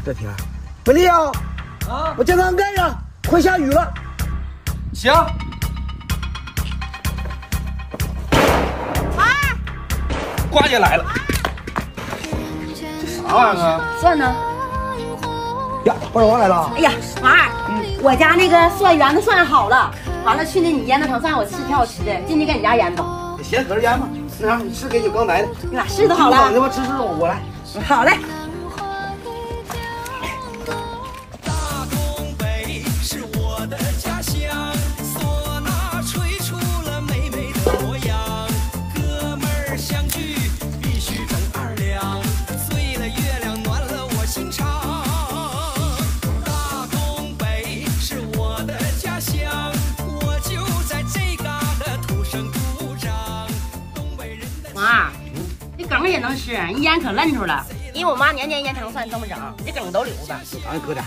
这天，美丽啊，我叫他盖上，快下雨了。行。瓜姐来了，这啥玩意儿啊？蒜呢？呀，包王来了。哎呀，王二，我家那个蒜圆子蒜好了，完了去年你腌那糖蒜我吃挺好吃的，进去给你家腌吧。行，搁这腌吧。那啥，你吃给酒刚来的，你俩试都好了。等吧，吃我来。好嘞。妈，这梗也能吃，一腌可嫩出了。因为我妈年年腌糖蒜这么整，这梗都留着。咱搁点。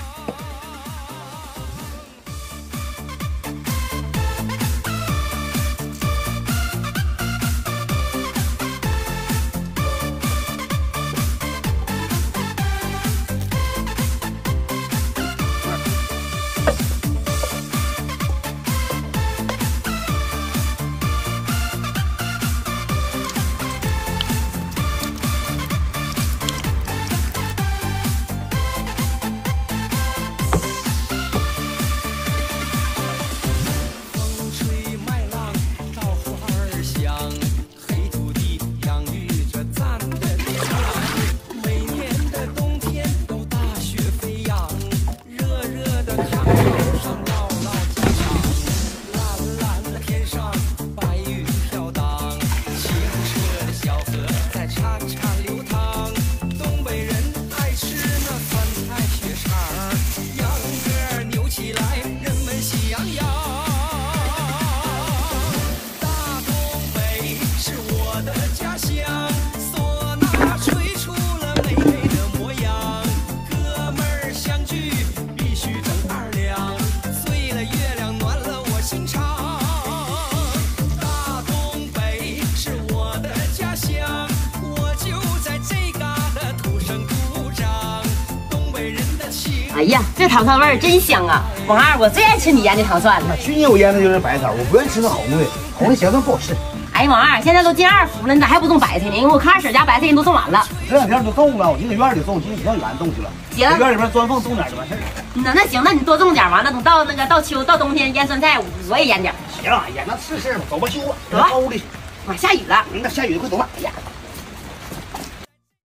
哎呀，这糖蒜味儿真香啊！王二，我最爱吃你腌的糖蒜了。去年我腌的就是白糖，我不愿意吃那红的，红的咸酸不好吃。哎，王二，现在都进2伏了，你咋还不种白菜呢？因为我看二婶家白菜人都种完了。这2天都种了，我就搁院里种，今天比较远种去了。行，院里边钻缝种点就完事儿。那行，那你多种点，完了等到到秋到冬天腌酸菜，我也腌点。行，哎呀，那是事儿嘛，走吧，休吧，走屋里去。妈，下雨了，那下雨快走吧。哎呀。